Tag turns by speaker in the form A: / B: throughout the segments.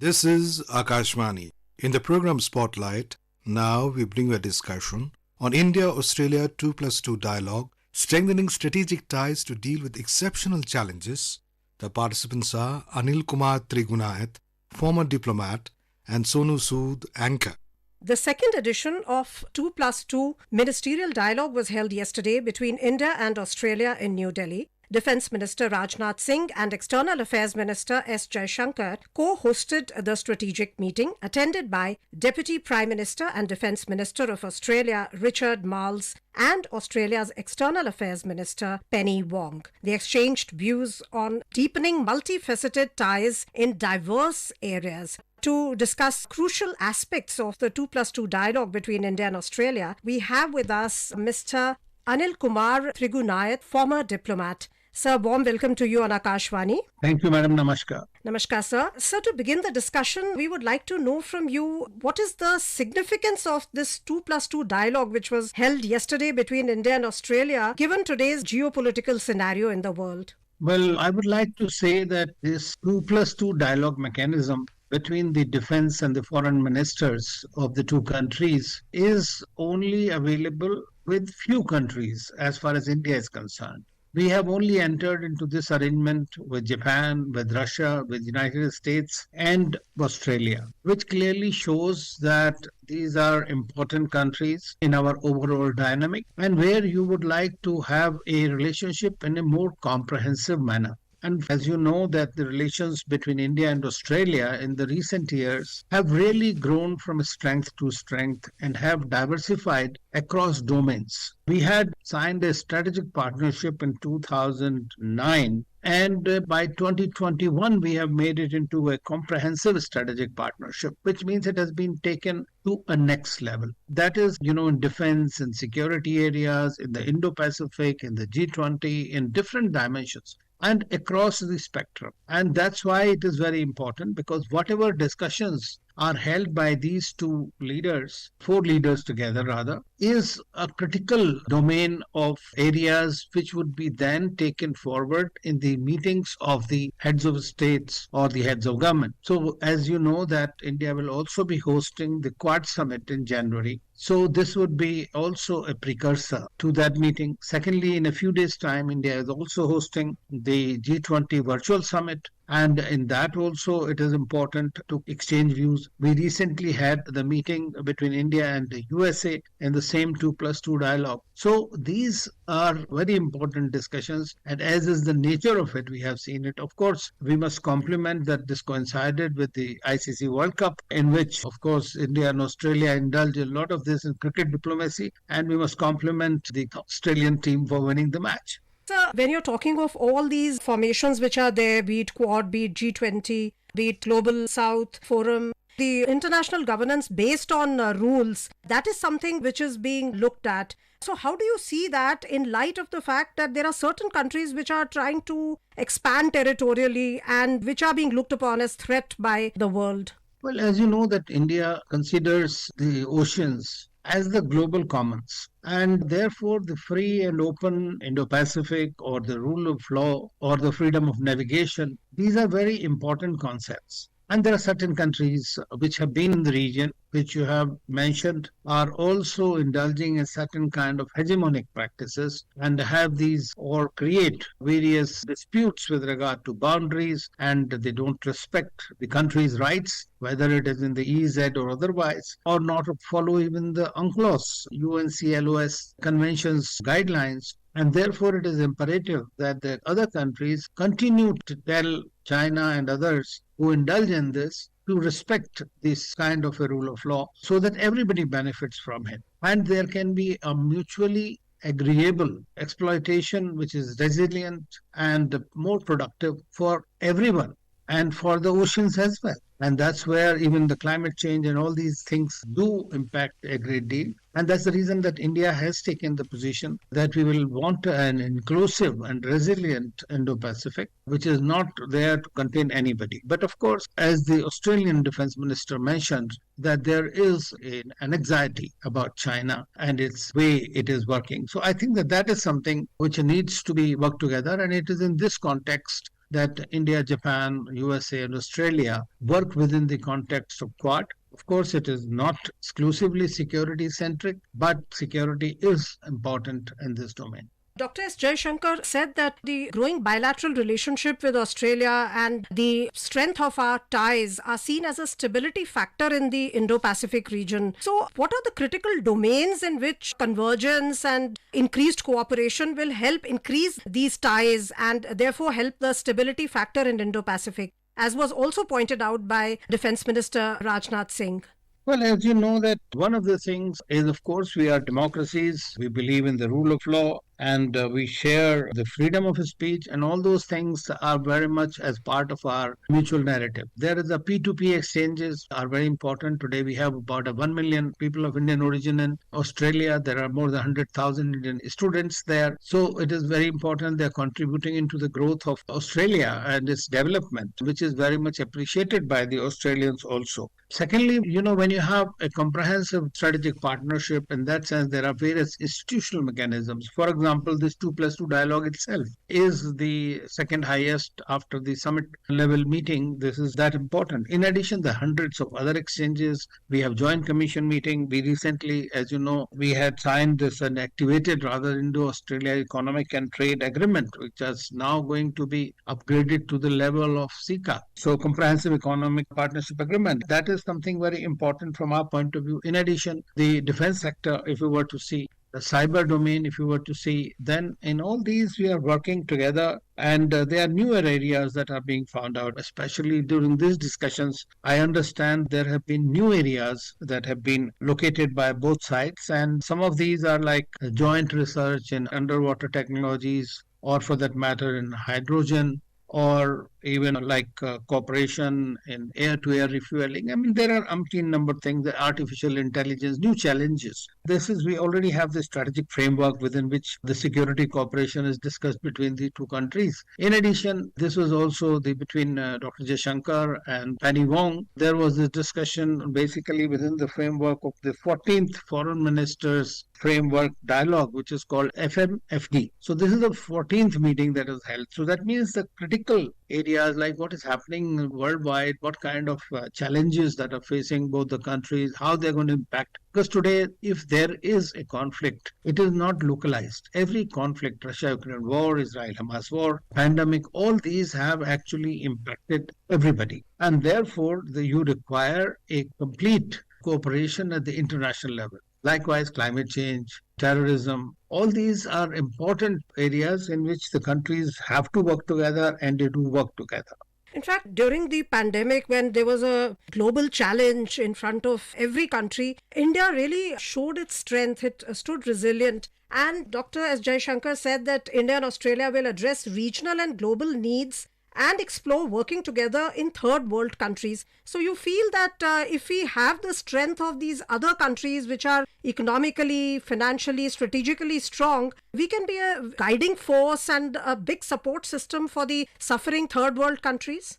A: This is Akashvani. In the program Spotlight, now we bring you a discussion on India-Australia 2+2 dialogue, strengthening strategic ties to deal with exceptional challenges. The participants are Anil Kumar Trigunayat, former diplomat, and Sonu Sud, anchor.
B: The second edition of 2+2 ministerial dialogue was held yesterday between India and Australia in New Delhi. Defence Minister Rajnath Singh and External Affairs Minister S. Jaishankar co-hosted the strategic meeting, attended by Deputy Prime Minister and Defence Minister of Australia Richard Marles and Australia's External Affairs Minister Penny Wong. They exchanged views on deepening multifaceted ties in diverse areas. To discuss crucial aspects of the 2+2 dialogue between India and Australia, we have with us Mr. Anil Kumar Trigunayat, former diplomat. Sir, warm welcome to you on Akashvani.
C: Thank you, Madam. Namaskar.
B: Namaskar, sir. Sir, to begin the discussion, we would like to know from you what is the significance of this 2+2 dialogue which was held yesterday between India and Australia, given today's geopolitical scenario in the world?
C: Well, I would like to say that this 2+2 dialogue mechanism between the defense and the foreign ministers of the two countries is only available with few countries as far as India is concerned. We have only entered into this arrangement with Japan, with Russia, with United States and Australia, which clearly shows that these are important countries in our overall dynamic and where you would like to have a relationship in a more comprehensive manner. And as you know that the relations between India and Australia in the recent years have really grown from strength to strength and have diversified across domains. We had signed a strategic partnership in 2009 and by 2021 we have made it into a comprehensive strategic partnership, which means it has been taken to a next level. That is, in defense and security areas, in the Indo-Pacific, in the G20, in different dimensions and across the spectrum. And that's why it is very important, because whatever discussions are held by these two leaders, four leaders together rather, is a critical domain of areas which would be then taken forward in the meetings of the heads of states or the heads of government. So as you know that India will also be hosting the Quad Summit in January. So this would be also a precursor to that meeting. Secondly, in a few days' time, India is also hosting the G20 Virtual Summit. And in that also, it is important to exchange views. We recently had the meeting between India and the USA in the same 2+2 dialogue. So these are very important discussions. And as is the nature of it, we have seen it. Of course, we must compliment that this coincided with the ICC World Cup, in which, of course, India and Australia indulge a lot of this in cricket diplomacy. And we must compliment the Australian team for winning the match.
B: Sir, when you're talking of all these formations which are there, be it Quad, be it G20, be it Global South Forum, the international governance based on rules, that is something which is being looked at. So how do you see that in light of the fact that there are certain countries which are trying to expand territorially and which are being looked upon as threat by the world?
C: Well, as you know that India considers the oceans as the global commons, and therefore the free and open Indo-Pacific or the rule of law or the freedom of navigation, these are very important concepts. And there are certain countries which have been in the region, which you have mentioned, are also indulging in certain kind of hegemonic practices and have these or create various disputes with regard to boundaries, and they don't respect the country's rights, whether it is in the EEZ or otherwise, or not follow even the UNCLOS, UNCLOS conventions guidelines. And therefore, it is imperative that the other countries continue to tell China and others who indulge in this to respect this kind of a rule of law so that everybody benefits from it. And there can be a mutually agreeable exploitation which is resilient and more productive for everyone and for the oceans as well. And that's where even the climate change and all these things do impact a great deal. And that's the reason that India has taken the position that we will want an inclusive and resilient Indo-Pacific, which is not there to contain anybody. But of course, as the Australian Defence Minister mentioned, that there is an anxiety about China and its way it is working. So I think that that is something which needs to be worked together. And it is in this context that India, Japan, USA, and Australia work within the context of Quad. Of course, it is not exclusively security centric, but security is important in this domain.
B: Dr. S. Jaishankar said that the growing bilateral relationship with Australia and the strength of our ties are seen as a stability factor in the Indo-Pacific region. So, what are the critical domains in which convergence and increased cooperation will help increase these ties and therefore help the stability factor in Indo-Pacific, as was also pointed out by Defence Minister Rajnath Singh?
C: Well, as you know, that one of the things is, of course, we are democracies. We believe in the rule of law, and we share the freedom of speech, and all those things are very much as part of our mutual narrative. There is a P2P exchanges are very important. Today we have about 1 million people of Indian origin in Australia. There are more than 100,000 Indian students there. So it is very important. They are contributing into the growth of Australia and its development, which is very much appreciated by the Australians also. Secondly, when you have a comprehensive strategic partnership, in that sense, there are various institutional mechanisms. For example, this 2+2 dialogue itself is the second highest after the summit level meeting. This is that important. In addition, the hundreds of other exchanges. We have joint commission meeting. We recently, as you know, we had signed this and activated rather Indo-Australia Economic and Trade Agreement, which is now going to be upgraded to the level of SECA. So Comprehensive Economic Partnership Agreement. That is something very important from our point of view. In addition, the defense sector, if we were to see, the cyber domain, if you were to see, then in all these we are working together, and there are newer areas that are being found out, especially during these discussions. I understand there have been new areas that have been located by both sides, and some of these are like joint research in underwater technologies, or for that matter in hydrogen, or even like cooperation in air-to-air refueling. I mean, there are umpteen number of things, the artificial intelligence, new challenges. We already have the strategic framework within which the security cooperation is discussed between the two countries. In addition, this was also between Dr. Jaishankar and Penny Wong. There was a discussion basically within the framework of the 14th Foreign Ministers Framework Dialogue, which is called FMFD. So this is the 14th meeting that is held. So that means the critical areas like what is happening worldwide, what kind of challenges that are facing both the countries, how they're going to impact. Because today, if there is a conflict, it is not localized. Every conflict, Russia-Ukraine war, Israel-Hamas war, pandemic, all these have actually impacted everybody. And therefore, you require a complete cooperation at the international level. Likewise, climate change, terrorism, all these are important areas in which the countries have to work together, and they do work together.
B: In fact, during the pandemic, when there was a global challenge in front of every country, India really showed its strength. It stood resilient. And Dr. S. Jaishankar said that India and Australia will address regional and global needs and explore working together in third world countries. So you feel that if we have the strength of these other countries which are economically, financially, strategically strong, we can be a guiding force and a big support system for the suffering third world countries?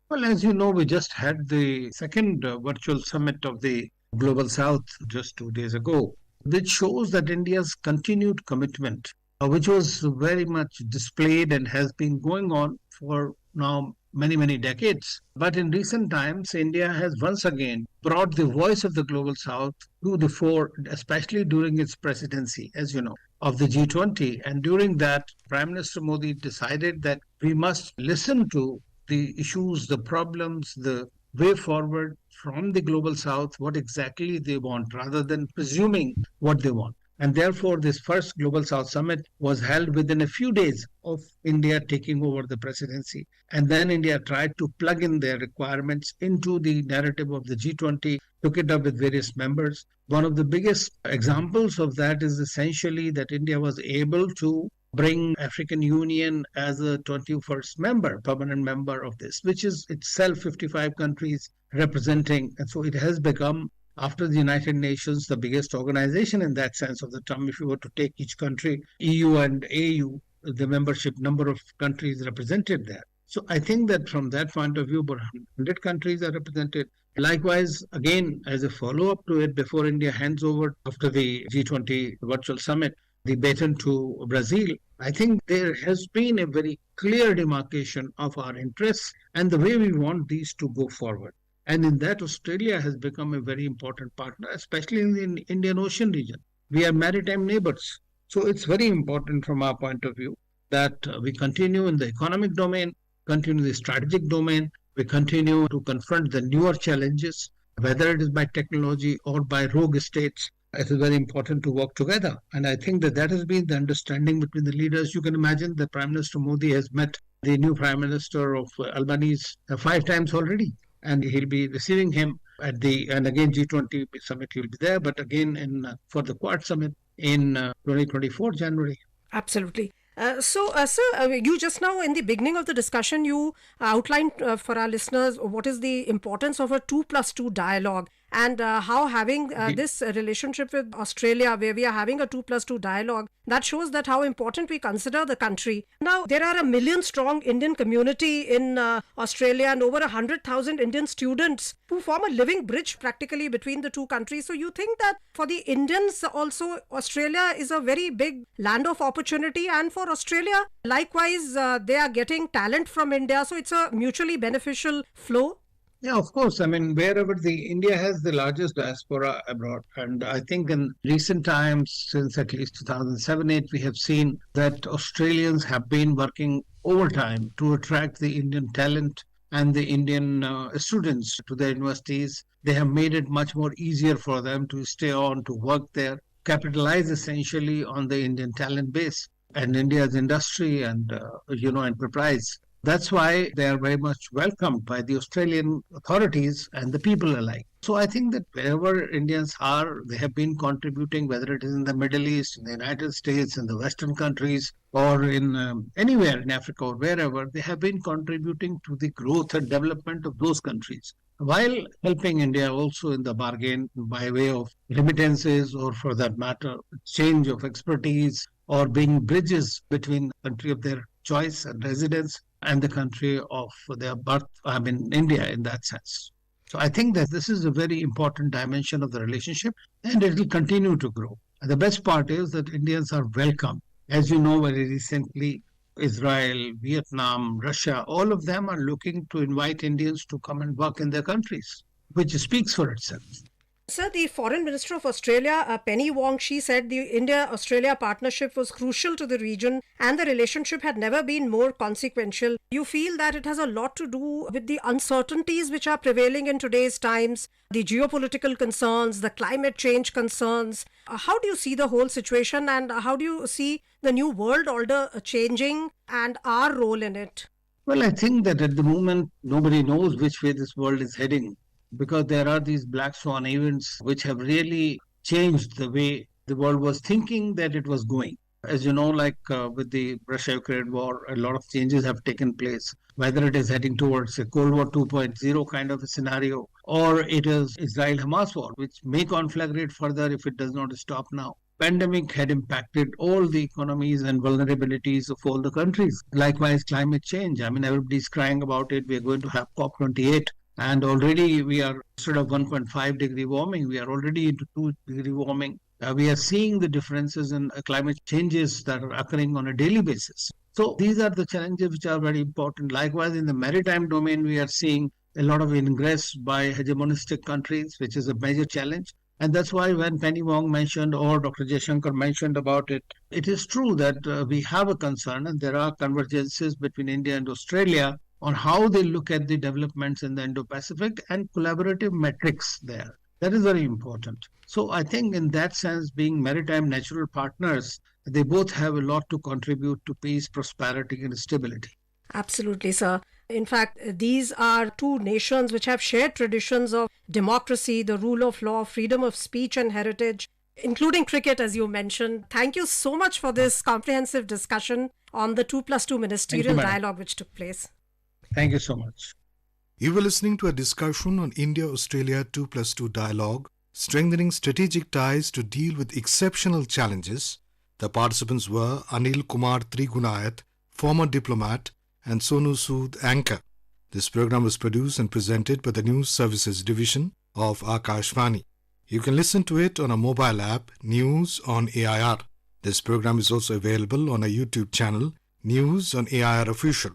C: Well, as you know, we just had the second virtual summit of the Global South just 2 days ago, which shows that India's continued commitment, which was very much displayed and has been going on for now many decades. But in recent times, India has once again brought the voice of the Global South to the fore, especially during its presidency, as you know, of the G20. And during that, Prime Minister Modi decided that we must listen to the issues, the problems, the way forward from the Global South, what exactly they want, rather than presuming what they want. And therefore, this first Global South Summit was held within a few days of India taking over the presidency. And then India tried to plug in their requirements into the narrative of the G20, took it up with various members. One of the biggest examples of that is essentially that India was able to bring African Union as a 21st member, permanent member of this, which is itself 55 countries representing. And so it has become, after the United Nations, the biggest organization in that sense of the term. If you were to take each country, EU and AU, the membership number of countries represented there. So I think that from that point of view, about 100 countries are represented. Likewise, again, as a follow-up to it, before India hands over after the G20 virtual summit, the baton to Brazil, I think there has been a very clear demarcation of our interests and the way we want these to go forward. And in that, Australia has become a very important partner, especially in the Indian Ocean region. We are maritime neighbors. So it's very important from our point of view that we continue in the economic domain, continue the strategic domain, we continue to confront the newer challenges, whether it is by technology or by rogue states. It is very important to work together. And I think that that has been the understanding between the leaders. You can imagine that Prime Minister Modi has met the new Prime Minister of Albanese 5 times already. And he'll be receiving him at and again G20 summit he'll be there, but again for the Quad summit in 2024 January.
B: Absolutely. Sir, you just now in the beginning of the discussion, you outlined for our listeners what is the importance of a 2+2 dialogue and how having this relationship with Australia, where we are having a 2+2 dialogue, that shows that how important we consider the country. Now, there are 1 million strong Indian community in Australia and over 100,000 Indian students who form a living bridge practically between the two countries. So you think that for the Indians also, Australia is a very big land of opportunity, and for Australia, likewise, they are getting talent from India. So it's a mutually beneficial flow.
C: Yeah, of course. I mean, wherever India has the largest diaspora abroad, and I think in recent times, since at least 2007-8, we have seen that Australians have been working overtime to attract the Indian talent and the Indian students to their universities. They have made it much more easier for them to stay on, to work there, capitalize essentially on the Indian talent base and India's industry and enterprise. That's why they are very much welcomed by the Australian authorities and the people alike. So I think that wherever Indians are, they have been contributing, whether it is in the Middle East, in the United States, in the Western countries, or in anywhere in Africa or wherever, they have been contributing to the growth and development of those countries, while helping India also in the bargain by way of remittances or, for that matter, exchange of expertise or being bridges between the country of their choice and residence and the country of their birth, India in that sense. So I think that this is a very important dimension of the relationship and it will continue to grow. And the best part is that Indians are welcome. As you know, very recently, Israel, Vietnam, Russia, all of them are looking to invite Indians to come and work in their countries, which speaks for itself.
B: Sir, the Foreign Minister of Australia, Penny Wong, she said the India-Australia partnership was crucial to the region and the relationship had never been more consequential. You feel that it has a lot to do with the uncertainties which are prevailing in today's times, the geopolitical concerns, the climate change concerns. How do you see the whole situation and how do you see the new world order changing and our role in it?
C: Well, I think that at the moment, nobody knows which way this world is heading, because there are these black swan events which have really changed the way the world was thinking that it was going. As you know, with the Russia-Ukraine war, a lot of changes have taken place, whether it is heading towards a Cold War 2.0 kind of a scenario, or it is Israel-Hamas war, which may conflagrate further if it does not stop now. Pandemic had impacted all the economies and vulnerabilities of all the countries. Likewise, climate change. I mean, everybody's crying about it. We are going to have COP28. And already we are, instead of 1.5 degree warming, we are already into 2 degree warming. We are seeing the differences in climate changes that are occurring on a daily basis. So these are the challenges which are very important. Likewise, in the maritime domain, we are seeing a lot of ingress by hegemonistic countries, which is a major challenge. And that's why when Penny Wong mentioned or Dr. Jaishankar mentioned about it, it is true that we have a concern and there are convergences between India and Australia on how they look at the developments in the Indo-Pacific and collaborative metrics there. That is very important. So I think in that sense, being maritime natural partners, they both have a lot to contribute to peace, prosperity and stability.
B: Absolutely, sir. In fact, these are two nations which have shared traditions of democracy, the rule of law, freedom of speech and heritage, including cricket, as you mentioned. Thank you so much for this comprehensive discussion on the 2+2 ministerial dialogue which took place.
C: Thank you so much.
A: You were listening to a discussion on India-Australia 2+2 dialogue, strengthening strategic ties to deal with exceptional challenges. The participants were Anil, Kumar, Trigunayat, former diplomat, and Sonu Sud, anchor. This program was produced and presented by the News Services Division of Akashvani. You can listen to it on a mobile app, News on AIR. This program is also available on our YouTube channel, News on AIR Official.